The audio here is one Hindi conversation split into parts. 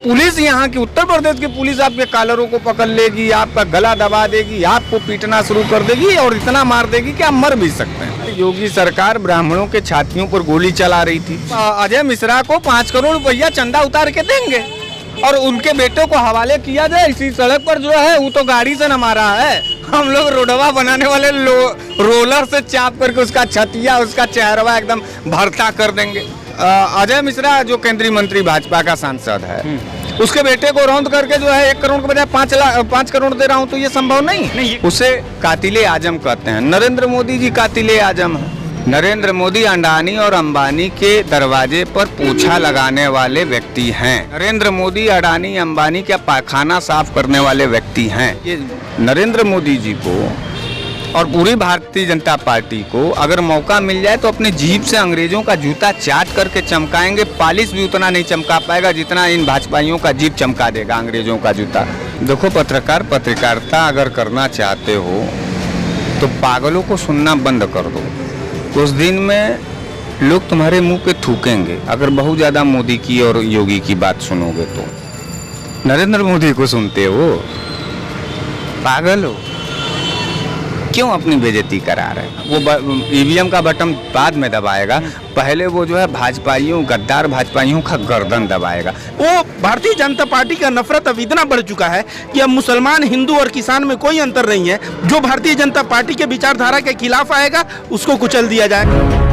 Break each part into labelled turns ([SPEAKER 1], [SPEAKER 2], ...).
[SPEAKER 1] पुलिस यहाँ की उत्तर प्रदेश की पुलिस आपके कॉलरों को पकड़ लेगी, आपका गला दबा देगी, आपको पीटना शुरू कर देगी और इतना मार देगी कि आप मर भी सकते हैं। योगी सरकार ब्राह्मणों के छातियों पर गोली चला रही थी। अजय मिश्रा को 5 करोड़ रुपया चंदा उतार के देंगे और उनके बेटे को हवाले किया जाए। इसी सड़क पर जो है वो तो गाड़ी से न मारा है, हम लोग रोडवा बनाने वाले रोलर से चाप करके उसका छतिया, उसका चेहरा एकदम भरता कर देंगे। अजय मिश्रा जो केंद्रीय मंत्री भाजपा का सांसद है, उसके बेटे को रौंद करके जो है 1 करोड़ के बजाय 5 करोड़ दे रहा हूँ, तो ये संभव नहीं। उसे कातिले आजम कहते हैं। नरेंद्र मोदी जी कातिले आजम है। नरेंद्र मोदी अडानी और अंबानी के दरवाजे पर पोछा लगाने वाले व्यक्ति हैं। नरेंद्र मोदी अडानी अंबानी का पायखाना साफ करने वाले व्यक्ति हैं। ये नरेंद्र मोदी जी को और पूरी भारतीय जनता पार्टी को अगर मौका मिल जाए तो अपनी जीभ से अंग्रेजों का जूता चाट करके चमकाएंगे। पालिश भी उतना नहीं चमका पाएगा जितना इन भाजपाइयों का जीभ चमका देगा अंग्रेजों का जूता। देखो, पत्रकारिता अगर करना चाहते हो तो पागलों को सुनना बंद कर दो। उस दिन में लोग तुम्हारे मुंह पे थूकेंगे अगर बहुत ज़्यादा मोदी की और योगी की बात सुनोगे तो। नरेंद्र मोदी को सुनते हो, पागल हो, क्यों अपनी बेइज्जती करा रहे हैं? वो ईवीएम का बटन बाद में दबाएगा, पहले वो जो है भाजपाइयों, गद्दार भाजपाइयों का गर्दन दबाएगा।
[SPEAKER 2] वो भारतीय जनता पार्टी का नफरत अब इतना बढ़ चुका है कि अब मुसलमान, हिंदू और किसान में कोई अंतर नहीं है। जो भारतीय जनता पार्टी के विचारधारा के खिलाफ आएगा उसको कुचल दिया जाएगा।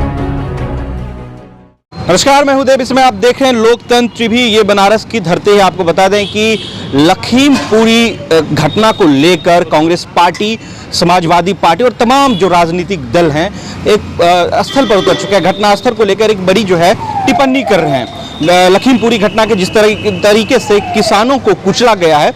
[SPEAKER 2] नमस्कार, मैं हूं देव। इसमें आप देख रहे हैं लोकतंत्र टीवी। ये बनारस की धरती है। आपको बता दें कि लखीमपुरी घटना को लेकर कांग्रेस पार्टी, समाजवादी पार्टी और तमाम जो राजनीतिक दल हैं एक स्थल पर उतर चुके हैं। घटना स्थल को लेकर एक बड़ी जो है टिप्पणी कर रहे हैं। लखीमपुरी घटना के जिस तरीके से किसानों को कुचला गया है,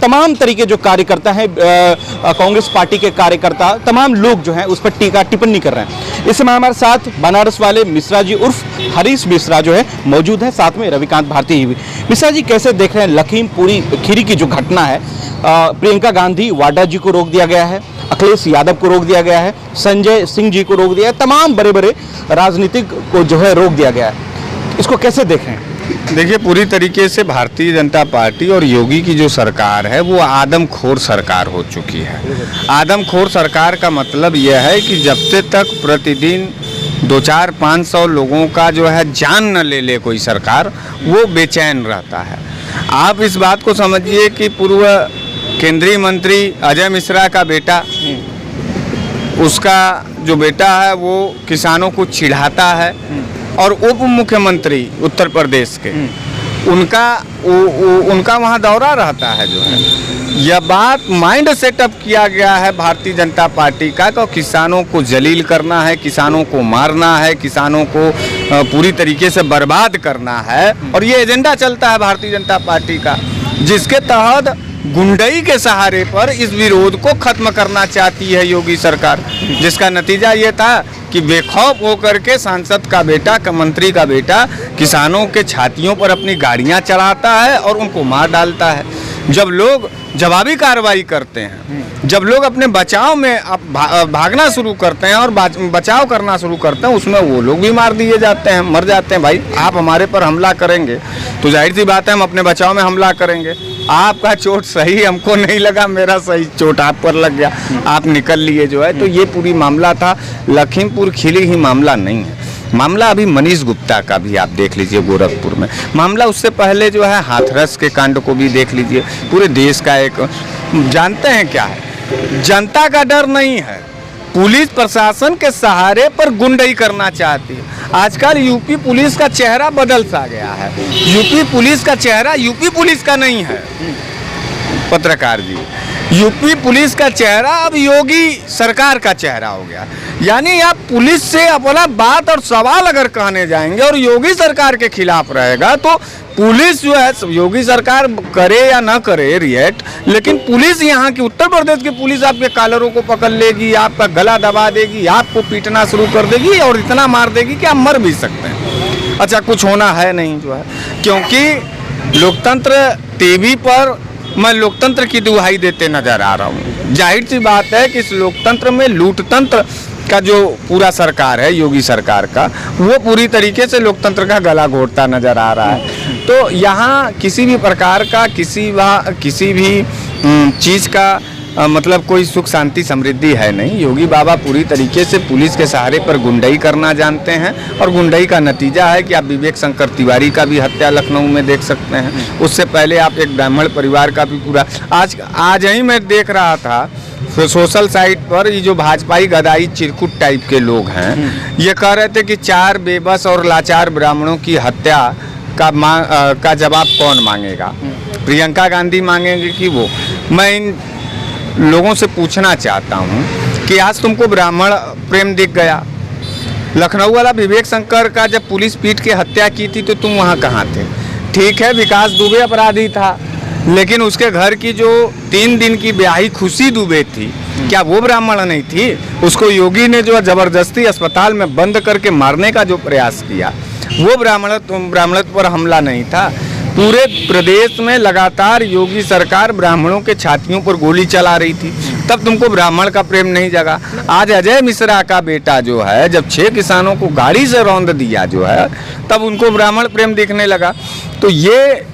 [SPEAKER 2] तमाम तरीके जो कार्यकर्ता हैं, कांग्रेस पार्टी के कार्यकर्ता, तमाम लोग जो हैं उस पर टीका टिप्पणी कर रहे हैं। इस समय हमारे साथ बनारस वाले मिश्रा जी उर्फ हरीश मिश्रा जो है मौजूद है, साथ में रविकांत भारती भी। मिश्रा जी, कैसे देख रहे हैं लखीमपुरी खीरी की जो घटना है? प्रियंका गांधी वाड्रा जी को रोक दिया गया है, अखिलेश यादव को रोक दिया गया है, संजय सिंह जी को रोक दिया है, तमाम बड़े बड़े राजनीतिक को जो है रोक दिया गया है। इसको कैसे देख रहे हैं?
[SPEAKER 1] देखिए, पूरी तरीके से भारतीय जनता पार्टी और योगी की जो सरकार है वो आदमखोर सरकार हो चुकी है। आदमखोर सरकार का मतलब यह है कि जब से तक प्रतिदिन 200-500 लोगों का जो है जान न ले ले कोई सरकार, वो बेचैन रहता है। आप इस बात को समझिए कि पूर्व केंद्रीय मंत्री अजय मिश्रा का बेटा, उसका जो बेटा है वो किसानों को चिढ़ाता है, और उप मुख्यमंत्री उत्तर प्रदेश के उनका वहाँ दौरा रहता है। जो है यह बात माइंड सेटअप किया गया है भारतीय जनता पार्टी का कि किसानों को जलील करना है, किसानों को मारना है, किसानों को पूरी तरीके से बर्बाद करना है। और ये एजेंडा चलता है भारतीय जनता पार्टी का, जिसके तहत गुंडई के सहारे पर इस विरोध को खत्म करना चाहती है योगी सरकार। जिसका नतीजा ये था कि बेखौफ होकर के सांसद का बेटा, मंत्री का बेटा किसानों के छातियों पर अपनी गाड़ियां चढ़ाता है और उनको मार डालता है। जब लोग जवाबी कार्रवाई करते हैं, जब लोग अपने बचाव में भागना शुरू करते हैं और बचाव करना शुरू करते हैं, उसमें वो लोग भी मार दिए जाते हैं, मर जाते हैं। भाई, आप हमारे पर हमला करेंगे तो जाहिर सी बात है हम अपने बचाव में हमला करेंगे। आपका चोट सही हमको नहीं लगा, मेरा सही चोट आप पर लग गया, आप निकल लिए जो है। तो ये पूरी मामला था। लखीमपुर खीरी ही मामला नहीं है। मामला अभी मनीष गुप्ता का भी आप देख लीजिए गोरखपुर में मामला। उससे पहले जो है हाथरस के कांड को भी देख लीजिए। पूरे देश का एक, जानते हैं क्या है, जनता का डर नहीं है, पुलिस प्रशासन के सहारे पर गुंडई करना चाहती है। आजकल यूपी पुलिस का चेहरा बदल सा गया है। यूपी पुलिस का चेहरा यूपी पुलिस का नहीं है पत्रकार जी। यूपी पुलिस का चेहरा अब योगी सरकार का चेहरा हो गया। यानी आप पुलिस से अपना बात और सवाल अगर कहने जाएंगे और योगी सरकार के खिलाफ रहेगा तो पुलिस जो है, योगी सरकार करे या ना करे रिएक्ट, लेकिन पुलिस यहाँ की उत्तर प्रदेश की पुलिस आपके कॉलरों को पकड़ लेगी, आपका गला दबा देगी, आपको पीटना शुरू कर देगी और इतना मार देगी कि आप मर भी सकते हैं। अच्छा, कुछ होना है नहीं जो है, क्योंकि लोकतंत्र टीवी पर मैं लोकतंत्र की दुहाई देते नजर आ रहा हूँ। जाहिर सी बात है कि इस लोकतंत्र में लूटतंत्र का जो पूरा सरकार है योगी सरकार का, वो पूरी तरीके से लोकतंत्र का गला घोटता नजर आ रहा है। तो यहाँ किसी भी प्रकार का किसी भी चीज़ का मतलब कोई सुख शांति समृद्धि है नहीं। योगी बाबा पूरी तरीके से पुलिस के सहारे पर गुंडई करना जानते हैं और गुंडई का नतीजा है कि आप विवेक शंकर तिवारी का भी हत्या लखनऊ में देख सकते हैं। उससे पहले आप एक ब्राह्मण परिवार का भी पूरा आज ही मैं देख रहा था सोशल साइट पर, ये जो भाजपाई गदाई चिरकुट टाइप के लोग हैं ये कह रहे थे कि 4 बेबस और लाचार ब्राह्मणों की हत्या का जवाब कौन मांगेगा, प्रियंका गांधी मांगेंगे कि वो। मैं इन लोगों से पूछना चाहता हूं कि आज तुमको ब्राह्मण प्रेम दिख गया, लखनऊ वाला विवेक शंकर का जब पुलिस पीट के हत्या की थी तो तुम वहां कहाँ थे? ठीक है, विकास दुबे अपराधी था, लेकिन उसके घर की जो 3 दिन की ब्याही खुशी दुबे थी, क्या वो ब्राह्मण नहीं थी? उसको योगी ने जो जबरदस्ती अस्पताल में बंद करके मारने का जो प्रयास किया, वो ब्राह्मणत्व पर हमला नहीं था। पूरे प्रदेश में लगातार योगी सरकार ब्राह्मणों के छातियों पर गोली चला रही थी, तब तुमको ब्राह्मण का प्रेम नहीं जगा। आज अजय मिश्रा का बेटा जो है, जब 6 किसानों को गाड़ी से रौंद दिया जो है, तब उनको ब्राह्मण प्रेम दिखने लगा। तो ये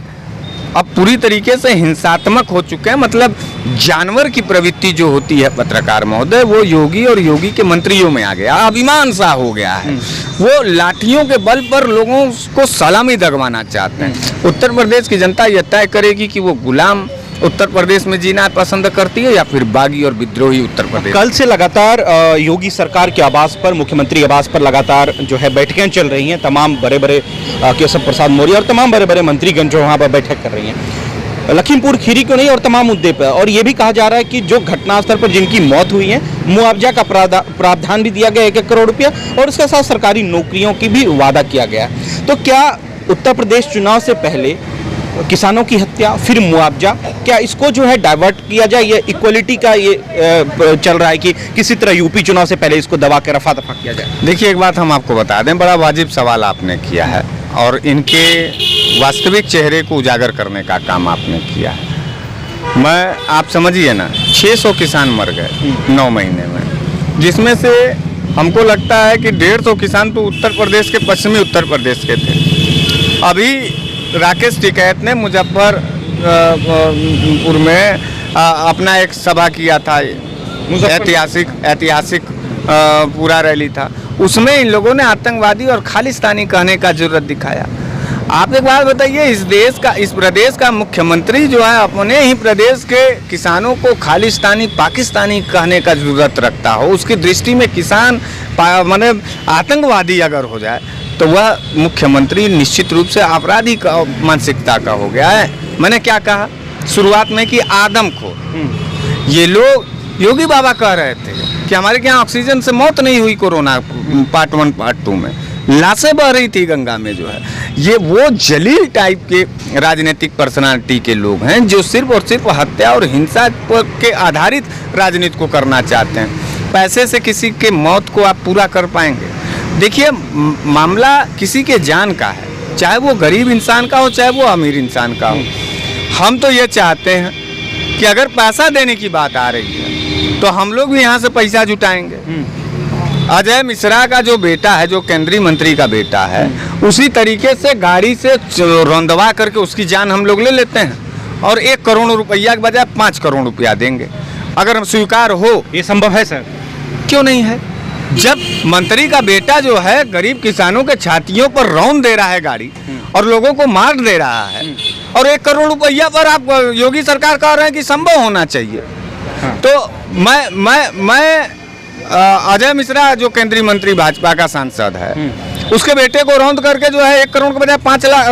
[SPEAKER 1] अब पूरी तरीके से हिंसात्मक हो चुके हैं। मतलब जानवर की प्रवृत्ति जो होती है पत्रकार महोदय, वो योगी और योगी के मंत्रियों में आ गया, अभिमान सा हो गया है। वो लाठियों के बल पर लोगों को सलामी दगवाना चाहते हैं। उत्तर प्रदेश की जनता यह तय करेगी कि वो गुलाम उत्तर प्रदेश में जीना पसंद करती है या फिर बागी और विद्रोही उत्तर प्रदेश।
[SPEAKER 2] कल से लगातार योगी सरकार के आवास पर, मुख्यमंत्री आवास पर लगातार जो है बैठकें चल रही हैं। तमाम बड़े बड़े केशव प्रसाद मौर्य और तमाम बड़े बड़े मंत्रीगण जो वहाँ पर बैठक कर रही हैं, लखीमपुर खीरी को नहीं और तमाम मुद्दे पर। और ये भी कहा जा रहा है कि जो घटनास्थल पर जिनकी मौत हुई है, मुआवजा का प्रावधान भी दिया गया 1-1 करोड़ रुपया, और उसके साथ सरकारी नौकरियों की भी वादा किया गया। तो क्या उत्तर प्रदेश चुनाव से पहले किसानों की हत्या फिर मुआवजा, क्या इसको जो है डाइवर्ट किया जाए? ये इक्वलिटी का ये चल रहा है कि किसी तरह यूपी चुनाव से पहले इसको दबा के रफा दफा किया जाए।
[SPEAKER 1] देखिए, एक बात हम आपको बता दें, बड़ा वाजिब सवाल आपने किया है और इनके वास्तविक चेहरे को उजागर करने का काम आपने किया है। आप समझिए ना, 600 किसान मर गए 9 महीने में, जिसमें से हमको लगता है कि 150 किसान तो उत्तर प्रदेश के, पश्चिमी उत्तर प्रदेश के थे। अभी राकेश टिकैत ने मुजफ्फरपुर में अपना एक सभा किया था, ऐतिहासिक पूरा रैली था। उसमें इन लोगों ने आतंकवादी और खालिस्तानी कहने का जरूरत दिखाया। आप एक बात बताइए, इस प्रदेश का मुख्यमंत्री जो है अपने ही प्रदेश के किसानों को खालिस्तानी पाकिस्तानी कहने का जरूरत रखता हो, उसकी दृष्टि में किसान माने आतंकवादी अगर हो जाए तो वह मुख्यमंत्री निश्चित रूप से आपराधिक मानसिकता का हो गया है। मैंने क्या कहा शुरुआत में कि आदमखोर। ये लोग, योगी बाबा कह रहे थे कि हमारे यहाँ ऑक्सीजन से मौत नहीं हुई कोरोना पार्ट 1 पार्ट 2 में, लाशें बह रही थी गंगा में जो है। ये वो जलील टाइप के राजनीतिक पर्सनालिटी के लोग हैं जो सिर्फ और सिर्फ हत्या और हिंसा के आधारित राजनीति को करना चाहते हैं। पैसे से किसी के मौत को आप पूरा कर पाएंगे? देखिए, मामला किसी के जान का है, चाहे वो गरीब इंसान का हो चाहे वो अमीर इंसान का हो। हम तो ये चाहते हैं कि अगर पैसा देने की बात आ रही है तो हम लोग भी यहाँ से पैसा जुटाएंगे। अजय मिश्रा का जो बेटा है, जो केंद्रीय मंत्री का बेटा है, उसी तरीके से गाड़ी से रौंदवा करके उसकी जान हम लोग ले लेते हैं और 1 करोड़ रुपया के बजाय 5 करोड़ रुपया देंगे। अगर हम स्वीकार हो,
[SPEAKER 2] ये संभव है सर?
[SPEAKER 1] क्यों नहीं है? जब मंत्री का बेटा जो है गरीब किसानों के छातियों पर रौंद दे रहा है गाड़ी और लोगों को मार दे रहा है, और 1 करोड़ रुपया पर आप योगी सरकार कह रहे हैं कि संभव होना चाहिए। तो मैं अजय मिश्रा जो केंद्रीय मंत्री भाजपा का सांसद है, उसके बेटे को रौंद करके जो है 1 करोड़ के बजाय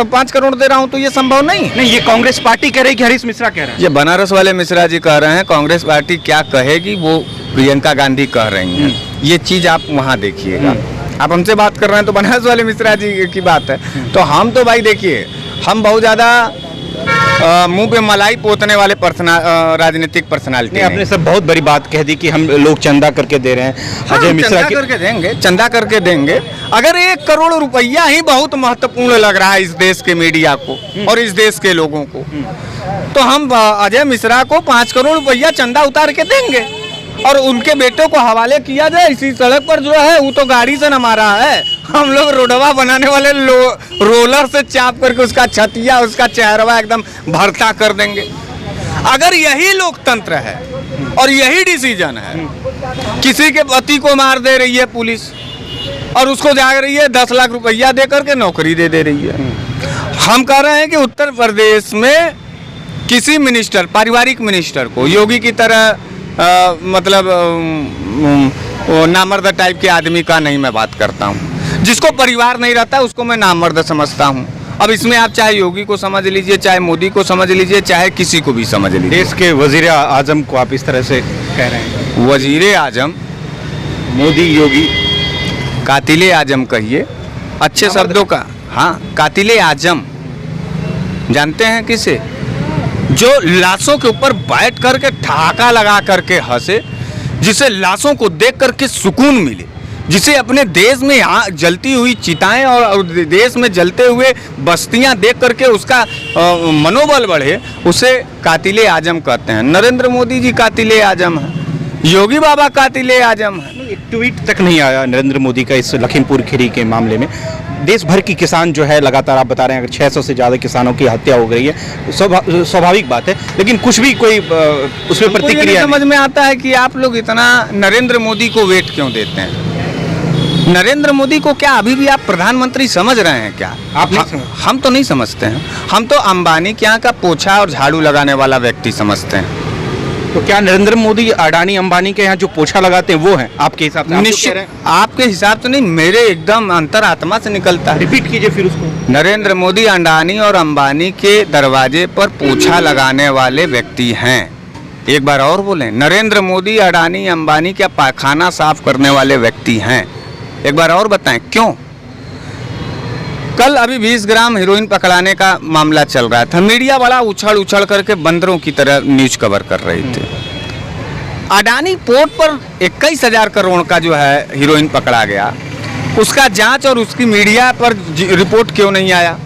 [SPEAKER 1] 5 करोड़ दे रहा हूं, तो ये संभव नहीं।
[SPEAKER 2] ये कांग्रेस पार्टी कह रही है कि हरीश मिश्रा कह रहे हैं?
[SPEAKER 1] ये बनारस वाले मिश्रा जी कह रहे हैं। कांग्रेस पार्टी क्या कहेगी वो प्रियंका गांधी कह रही हैं। ये चीज आप वहाँ देखिएगा। आप हमसे बात कर रहे हैं तो बनारस वाले मिश्रा जी की बात है। तो हम तो भाई देखिए, हम बहुत ज्यादा मुंह पे मलाई पोतने वाले राजनीतिक पर्सनालिटी
[SPEAKER 2] नहीं। आपने सब बहुत बड़ी बात कह दी कि हम लोग चंदा करके दे रहे हैं। अजय मिश्रा
[SPEAKER 1] चंदा करके देंगे। अगर 1 करोड़ रुपया ही बहुत महत्वपूर्ण लग रहा है इस देश के मीडिया को और इस देश के लोगों को, तो हम अजय मिश्रा को 5 करोड़ रुपया चंदा उतार के देंगे। और उनके बेटों को हवाले किया जाए। इसी सड़क पर जो है वो तो गाड़ी से न मारा है, हम लोग रोडवा बनाने वाले रोलर से चाप करके उसका छतिया उसका चेहरवा एकदम भरता कर देंगे। अगर यही लोकतंत्र है और यही डिसीजन है, किसी के पति को मार दे रही है पुलिस और उसको जा रही है 10 लाख रुपया दे करके नौकरी दे रही है। हम कह रहे हैं कि उत्तर प्रदेश में किसी मिनिस्टर, पारिवारिक मिनिस्टर को योगी की तरह मतलब वो नामर्द टाइप के आदमी का नहीं मैं बात करता हूँ। जिसको परिवार नहीं रहता उसको मैं नामर्द समझता हूँ। अब इसमें आप चाहे योगी को समझ लीजिए, चाहे मोदी को समझ लीजिए, चाहे किसी को भी समझ लीजिए।
[SPEAKER 2] देश के वजीर आजम को आप इस तरह से कह रहे हैं?
[SPEAKER 1] वजीर आजम
[SPEAKER 2] मोदी, योगी,
[SPEAKER 1] कातिले आजम कहिए अच्छे शब्दों का। हाँ, कातिले आजम जानते हैं किसे? जो लाशों के ऊपर बैठ करके ठहाका लगा करके हंसे, जिसे लाशों को देख करके सुकून मिले, जिसे अपने देश में जलती हुई चिताएं और देश में जलते हुए बस्तियां देख करके उसका मनोबल बढ़े, उसे कातिले आजम कहते हैं। नरेंद्र मोदी जी कातिले आजम है, योगी बाबा कातिले आजम है।
[SPEAKER 2] एक ट्वीट तक नहीं आया नरेंद्र मोदी का इस लखीमपुर खीरी के मामले में। देश भर की किसान जो है लगातार आप बता रहे हैं, अगर 600 से ज़्यादा किसानों की हत्या हो गई है, स्वाभाविक बात है, लेकिन कुछ भी कोई उसमें प्रतिक्रिया
[SPEAKER 1] समझ में आता है कि आप लोग इतना नरेंद्र मोदी को वेट क्यों देते हैं। नरेंद्र मोदी को क्या अभी भी आप प्रधानमंत्री समझ रहे हैं क्या?
[SPEAKER 2] आप नहीं
[SPEAKER 1] हम तो नहीं समझते हैं। हम तो अंबानी के यहाँ का पोछा और झाड़ू लगाने वाला व्यक्ति समझते हैं।
[SPEAKER 2] तो क्या नरेंद्र मोदी अडानी अंबानी के यहाँ जो पोछा लगाते हैं वो हैं आपके हिसाब से?
[SPEAKER 1] निश्चित आपके हिसाब से नहीं, मेरे एकदम अंतरात्मा से निकलता है।
[SPEAKER 2] रिपीट कीजिए फिर उसको।
[SPEAKER 1] नरेंद्र मोदी अडानी और अंबानी के दरवाजे पर पोछा लगाने वाले व्यक्ति हैं। एक बार और बोलें, नरेंद्र मोदी अडानी अंबानी का पायखाना साफ करने वाले व्यक्ति हैं। एक बार और बताएं क्यों? कल अभी 20 ग्राम हीरोइन पकड़ाने का मामला चल रहा था, मीडिया बड़ा उछल करके बंदरों की तरह न्यूज कवर कर रही थी। अडानी पोर्ट पर 21,000 करोड़ का जो है हीरोइन पकड़ा गया, उसका जांच और उसकी मीडिया पर रिपोर्ट क्यों नहीं आया?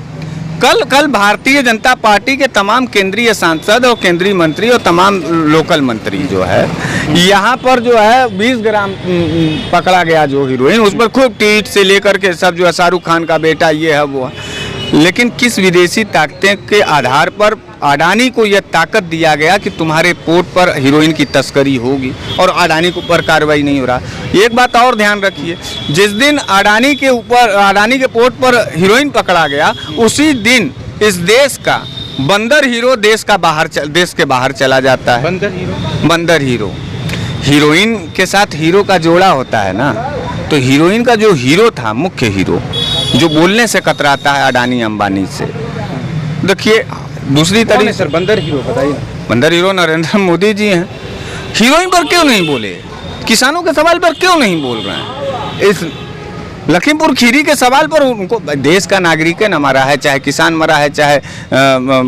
[SPEAKER 1] कल भारतीय जनता पार्टी के तमाम केंद्रीय सांसद और केंद्रीय मंत्री और तमाम लोकल मंत्री जो है यहाँ पर जो है 20 ग्राम पकड़ा गया जो हीरोइन, उस पर खूब ट्वीट से लेकर के सब जो है शाहरुख खान का बेटा ये है वो है। लेकिन किस विदेशी ताकतें के आधार पर अडानी को यह ताकत दिया गया कि तुम्हारे पोर्ट पर हीरोइन की तस्करी होगी और अडानी के ऊपर कार्रवाई नहीं हो रहा? एक बात और ध्यान रखिए, जिस दिन अडानी के पोर्ट पर हीरोइन पकड़ा गया, उसी दिन इस देश का बंदर हीरो देश के बाहर चला जाता है। बंदर हीरो हीरोइन के साथ हीरो का जोड़ा होता है ना, तो हीरोइन का जो हीरो था, मुख्य हीरो, जो बोलने से कतराता है अडानी अंबानी से। देखिए दूसरी तरीके
[SPEAKER 2] सर, बंदर हीरो बताइए।
[SPEAKER 1] बंदर हीरो नरेंद्र मोदी जी हैं। हीरोइन पर क्यों नहीं बोले? किसानों के सवाल पर क्यों नहीं बोल रहे हैं? इस लखीमपुर खीरी के सवाल पर उनको देश का नागरिक है न मरा है, चाहे किसान मरा है, चाहे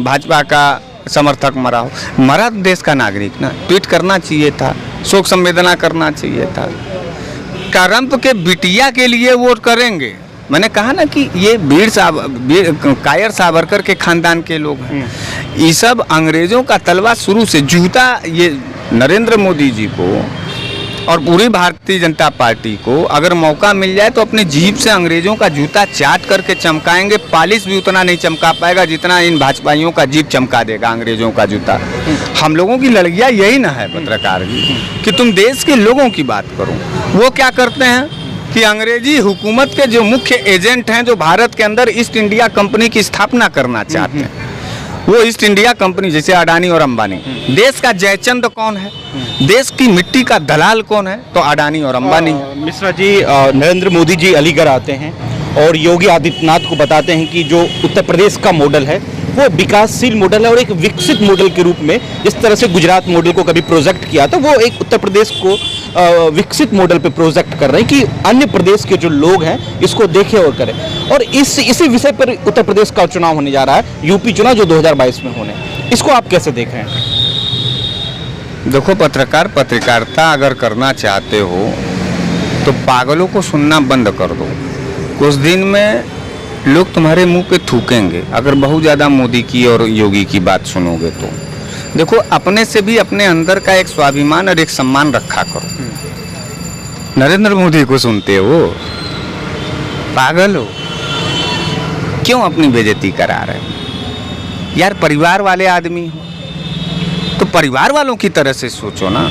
[SPEAKER 1] भाजपा का समर्थक मरा हो, मरा देश का नागरिक ना। ट्वीट करना चाहिए था, शोक संवेदना करना चाहिए था। करम्प के बिटिया के लिए वोट करेंगे। मैंने कहा ना कि ये कायर सावरकर के खानदान के लोग हैं। ये सब अंग्रेजों का तलवा शुरू से जूता ये नरेंद्र मोदी जी को और पूरी भारतीय जनता पार्टी को अगर मौका मिल जाए तो अपनी जीभ से अंग्रेजों का जूता चाट करके चमकाएंगे। पालिश भी उतना नहीं चमका पाएगा जितना इन भाजपाइयों का जीभ चमका देगा अंग्रेजों का जूता। हम लोगों की लड़कियां यही ना है पत्रकार जी कि तुम देश के लोगों की बात करो। वो क्या करते हैं कि अंग्रेजी हुकूमत के जो मुख्य एजेंट हैं, जो भारत के अंदर ईस्ट इंडिया कंपनी की स्थापना करना चाहते हैं, वो ईस्ट इंडिया कंपनी जैसे अडानी और अंबानी। देश का जयचंद कौन है? देश की मिट्टी का दलाल कौन है? तो अडानी और अंबानी।
[SPEAKER 2] मिश्रा जी, नरेंद्र मोदी जी अलीगढ़ आते हैं और योगी आदित्यनाथ को बताते हैं कि जो उत्तर प्रदेश का मॉडल है वो विकासशील मॉडल है और एक विकसित मॉडल के रूप में, जिस तरह से गुजरात मॉडल को कभी प्रोजेक्ट किया था, वो एक उत्तर प्रदेश को विकसित मॉडल पे प्रोजेक्ट कर रहे हैं कि अन्य प्रदेश के जो लोग हैं इसको देखें और करें। और इसी विषय पर उत्तर प्रदेश का चुनाव होने जा रहा है, यूपी चुनाव जो 2022 में होने। इसको आप कैसे देख रहे हैं?
[SPEAKER 1] देखो, पत्रकारिता अगर करना चाहते हो तो पागलों को सुनना बंद कर दो। कुछ दिन में लोग तुम्हारे मुंह पे थूकेंगे अगर बहुत ज़्यादा मोदी की और योगी की बात सुनोगे तो। देखो, अपने से भी अपने अंदर का एक स्वाभिमान और एक सम्मान रखा करो। नरेंद्र मोदी को सुनते हो, पागल हो, क्यों अपनी बेइज्जती करा रहे हो यार? परिवार वाले आदमी हो तो परिवार वालों की तरह से सोचो ना।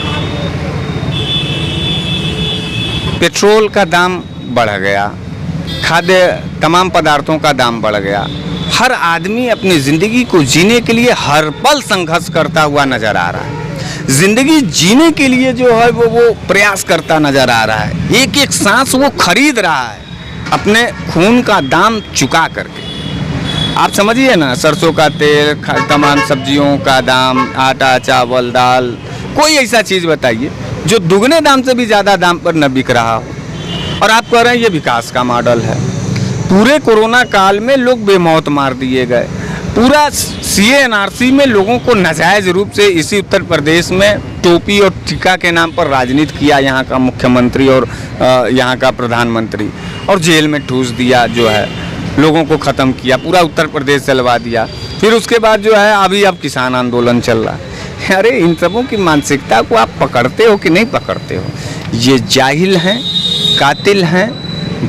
[SPEAKER 1] पेट्रोल का दाम बढ़ गया, खाद्य तमाम पदार्थों का दाम बढ़ गया, हर आदमी अपनी ज़िंदगी को जीने के लिए हर पल संघर्ष करता हुआ नज़र आ रहा है। ज़िंदगी जीने के लिए जो है वो प्रयास करता नज़र आ रहा है। एक एक सांस वो खरीद रहा है अपने खून का दाम चुका करके। आप समझिए ना, सरसों का तेल, तमाम सब्जियों का दाम, आटा, चावल, दाल, कोई ऐसा चीज़ बताइए जो दुगने दाम से भी ज़्यादा दाम पर न बिक रहा हो। और आप कह रहे हैं ये विकास का मॉडल है। पूरे कोरोना काल में लोग बेमौत मार दिए गए। पूरा CA/NRC में लोगों को नाजायज़ रूप से इसी उत्तर प्रदेश में टोपी और टीका के नाम पर राजनीति किया यहाँ का मुख्यमंत्री और यहाँ का प्रधानमंत्री, और जेल में ठूस दिया, जो है लोगों को ख़त्म किया, पूरा उत्तर प्रदेश जलवा दिया। फिर उसके बाद जो है अभी अब किसान आंदोलन चल रहा है। अरे इन सबों की मानसिकता को आप पकड़ते हो कि नहीं पकड़ते हो? ये जाहिल हैं, कातिल हैं,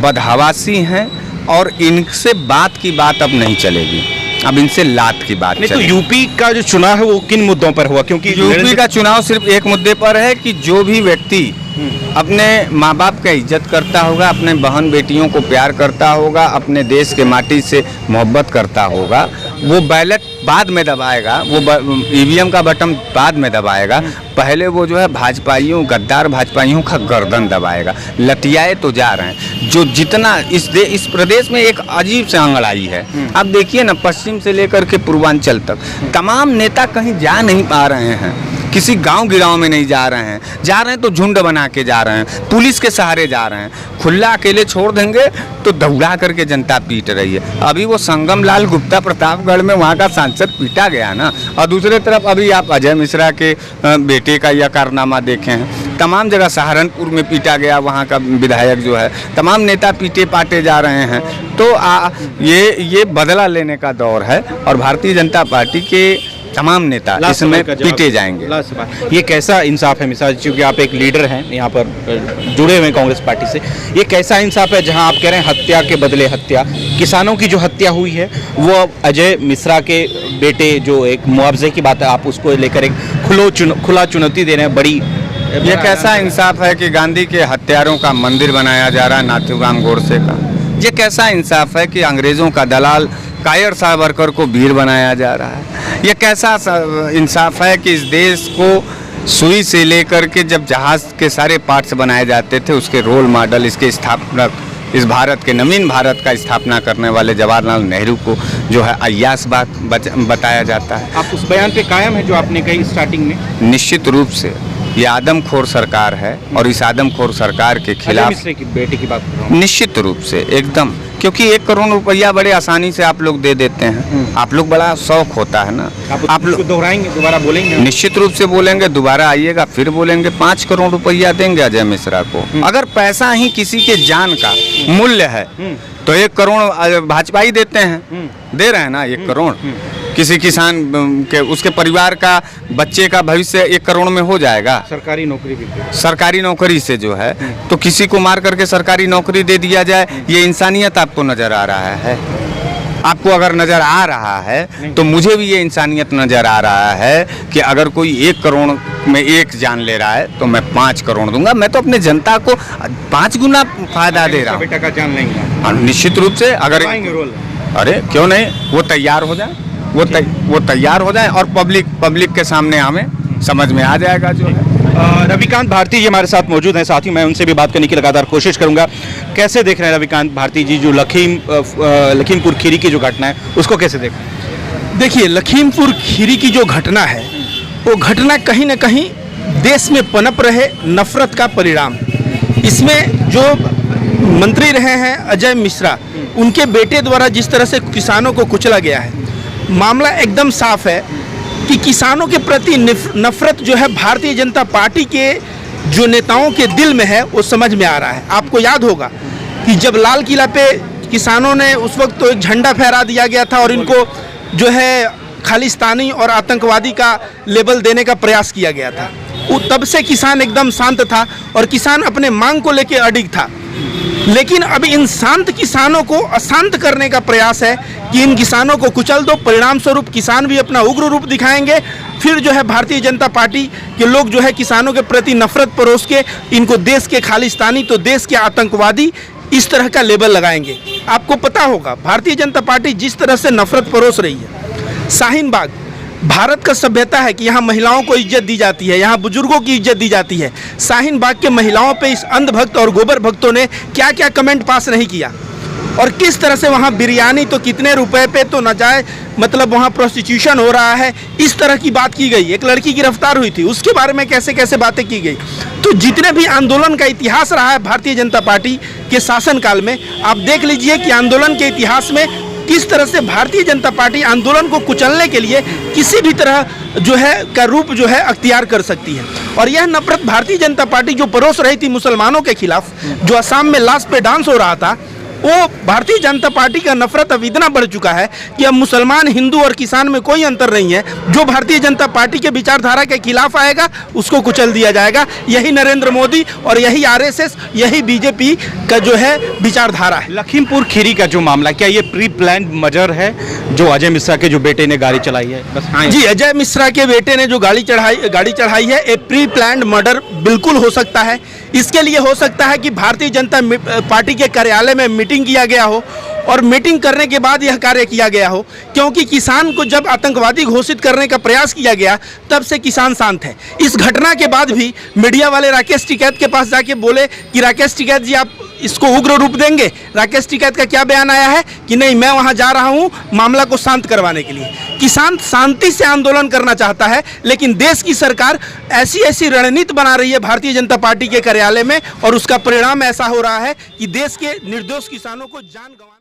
[SPEAKER 1] बदहवासी हैं, और इनसे बात की बात अब नहीं चलेगी, अब इनसे लात की बात
[SPEAKER 2] नहीं। तो
[SPEAKER 1] चलेगी।
[SPEAKER 2] यूपी का जो चुनाव है वो किन मुद्दों पर हुआ? क्योंकि
[SPEAKER 1] यूपी का चुनाव सिर्फ एक मुद्दे पर है कि जो भी व्यक्ति अपने माँ बाप का इज्जत करता होगा, अपने बहन बेटियों को प्यार करता होगा, अपने देश के माटी से मोहब्बत करता होगा, वो बैलेट बाद में दबाएगा, वो EVM का बटन बाद में दबाएगा। पहले वो जो है भाजपाइयों, गद्दार भाजपाइयों का गर्दन दबाएगा। लटियाए तो जा रहे हैं जो जितना इस प्रदेश में एक अजीब से अंगड़ाई है। आप देखिए ना, पश्चिम से लेकर के पूर्वांचल तक तमाम नेता कहीं जा नहीं पा रहे हैं, किसी गांव गिराव में नहीं जा रहे हैं तो झुंड बना के जा रहे हैं, पुलिस के सहारे जा रहे हैं। खुला अकेले छोड़ देंगे तो दौड़ा करके जनता पीट रही है। अभी वो संगम लाल गुप्ता प्रतापगढ़ में वहाँ का सांसद पीटा गया ना, और दूसरे तरफ अभी आप अजय मिश्रा के बेटे का यह कारनामा देखे हैं। तमाम जगह सहारनपुर में पीटा गया, वहाँ का विधायक जो है, तमाम नेता पीटे पाटे जा रहे हैं। तो ये बदला लेने का दौर है, और भारतीय जनता पार्टी के तमाम नेता इसमें पीटे जाएंगे।
[SPEAKER 2] ये कैसा इंसाफ है? मिसाल, क्योंकि आप एक लीडर हैं यहाँ पर जुड़े हुए हैं कांग्रेस पार्टी से, ये कैसा इंसाफ है जहाँ आप कह रहे हैं हत्या के बदले हत्या? किसानों की जो हत्या हुई है वो अजय मिश्रा के बेटे, जो एक मुआवजे की बात है, आप उसको लेकर एक खुला चुनौती दे रहे हैं बड़ी।
[SPEAKER 1] ये कैसा इंसाफ है कि गांधी के हत्यारों का मंदिर बनाया जा रहा है, नाथूराम गोडसे का? ये कैसा इंसाफ है कि अंग्रेजों का दलाल कायर सावरकर को वीर बनाया जा रहा है? ये कैसा इंसाफ है कि इस देश को सुई से लेकर के जब जहाज के सारे पार्ट्स बनाए जाते थे, उसके रोल मॉडल, इसके स्थापना, इस भारत के नवीन भारत का स्थापना करने वाले जवाहरलाल नेहरू को जो है अय्याश बताया जाता है।
[SPEAKER 2] आप उस बयान पे कायम है जो आपने कही स्टार्टिंग में?
[SPEAKER 1] निश्चित रूप से ये आदमखोर सरकार है, और इस आदमखोर सरकार के खिलाफ
[SPEAKER 2] मिश्रा की बेटे की बात कर रहा हूं।
[SPEAKER 1] निश्चित रूप से एकदम, क्योंकि 1 करोड़ रुपया बड़े आसानी से आप लोग दे देते हैं। आप लोग, बड़ा शौक होता है ना,
[SPEAKER 2] आप लोग दोहराएंगे, दोबारा बोलेंगे?
[SPEAKER 1] निश्चित रूप से बोलेंगे, दोबारा आइएगा फिर बोलेंगे। 5 करोड़ रुपया देंगे अजय मिश्रा को। अगर पैसा ही किसी के जान का मूल्य है तो 1 करोड़ भाजपा ही देते हैं, दे रहे हैं ना 1 करोड़। किसी किसान के, उसके परिवार का, बच्चे का भविष्य 1 करोड़ में हो जाएगा।
[SPEAKER 2] सरकारी नौकरी भी,
[SPEAKER 1] सरकारी नौकरी से जो है, तो किसी को मार करके सरकारी नौकरी दे दिया जाए, ये इंसानियत आपको नजर आ रहा है? आपको अगर नजर आ रहा है तो मुझे भी ये इंसानियत नजर आ रहा है कि अगर कोई 1 करोड़ में 1 जान ले रहा है तो मैं 5 करोड़ दूंगा। मैं तो अपने जनता को 5 गुना फायदा दे रहा हूँ।
[SPEAKER 2] बेटा का जान लेंगे
[SPEAKER 1] निश्चित रूप से। अगर अरे क्यों नहीं, वो तैयार हो जाए, वो तैयार हो जाए, और पब्लिक के सामने हमें समझ में आ जाएगा जो है।
[SPEAKER 2] रविकांत भारती जी हमारे साथ मौजूद हैं, साथ ही मैं उनसे भी बात करने की लगातार कोशिश करूंगा। कैसे देख रहे हैं रविकांत भारती जी जो लखीमपुर खीरी की जो घटना है उसको कैसे देख रहे हैं?
[SPEAKER 3] देखिए, लखीमपुर खीरी की जो घटना है वो घटना कहीं ना कहीं देश में पनप रहे नफरत का परिणाम। इसमें जो मंत्री रहे हैं अजय मिश्रा, उनके बेटे द्वारा जिस तरह से किसानों को कुचला गया है, मामला एकदम साफ है कि किसानों के प्रति नफरत जो है भारतीय जनता पार्टी के जो नेताओं के दिल में है वो समझ में आ रहा है। आपको याद होगा कि जब लाल किला पे किसानों ने उस वक्त तो एक झंडा फहरा दिया गया था और इनको जो है खालिस्तानी और आतंकवादी का लेबल देने का प्रयास किया गया था। वो तब से किसान एकदम शांत था और किसान अपने मांग को लेकर अडिग था। लेकिन अब इन शांत किसानों को अशांत करने का प्रयास है कि इन किसानों को कुचल दो। परिणाम स्वरूप किसान भी अपना उग्र रूप दिखाएंगे। फिर जो है भारतीय जनता पार्टी के लोग जो है किसानों के प्रति नफरत परोस के इनको देश के खालिस्तानी तो देश के आतंकवादी इस तरह का लेबल लगाएंगे। आपको पता होगा भारतीय जनता पार्टी जिस तरह से नफरत परोस रही है। शाहीन बाग भारत का सभ्यता है कि यहाँ महिलाओं को इज्जत दी जाती है, यहाँ बुजुर्गों की इज्जत दी जाती है। शाहीन बाग के महिलाओं पे इस अंधभक्त और गोबर भक्तों ने क्या क्या कमेंट पास नहीं किया, और किस तरह से वहाँ बिरयानी तो कितने रुपए पे तो न जाए, मतलब वहाँ प्रोस्टिट्यूशन हो रहा है, इस तरह की बात की गई। एक लड़की गिरफ्तार हुई थी, उसके बारे में कैसे कैसे बातें की गई। तो जितने भी आंदोलन का इतिहास रहा है भारतीय जनता पार्टी के शासनकाल में, आप देख लीजिए कि आंदोलन के इतिहास में किस तरह से भारतीय जनता पार्टी आंदोलन को कुचलने के लिए किसी भी तरह जो है का रूप जो है अख्तियार कर सकती है। और यह नफरत भारतीय जनता पार्टी जो परोस रही थी मुसलमानों के खिलाफ, जो असम में लाश पे डांस हो रहा था, वो भारतीय जनता पार्टी का नफरत अब इतना बढ़ चुका है कि अब मुसलमान, हिंदू और किसान में कोई अंतर नहीं है। जो भारतीय जनता पार्टी के विचारधारा के खिलाफ आएगा उसको कुचल दिया जाएगा। यही नरेंद्र मोदी और यही आरएसएस, यही बीजेपी का जो है विचारधारा है।
[SPEAKER 2] लखीमपुर खीरी का जो मामला, क्या ये प्री प्लान्ड मर्डर है जो अजय मिश्रा के जो बेटे ने गाड़ी चलाई है? बस हाँ
[SPEAKER 3] जी, अजय मिश्रा के बेटे ने जो गाड़ी चढ़ाई है, ये प्री प्लान्ड मर्डर बिल्कुल हो सकता है। इसके लिए हो सकता है कि भारतीय जनता पार्टी के कार्यालय में मीटिंग किया गया हो और मीटिंग करने के बाद यह कार्य किया गया हो, क्योंकि किसान को जब आतंकवादी घोषित करने का प्रयास किया गया तब से किसान शांत है। इस घटना के बाद भी मीडिया वाले राकेश टिकैत के पास जाके बोले कि राकेश टिकैत जी आप इसको उग्र रूप देंगे। राकेश टिकैत का क्या बयान आया है कि नहीं, मैं वहां जा रहा हूं मामला को शांत करवाने के लिए। किसान शांति से आंदोलन करना चाहता है, लेकिन देश की सरकार ऐसी ऐसी रणनीति बना रही है भारतीय जनता पार्टी के कार्यालय में, और उसका परिणाम ऐसा हो रहा है कि देश के निर्दोष किसानों को जान गंवा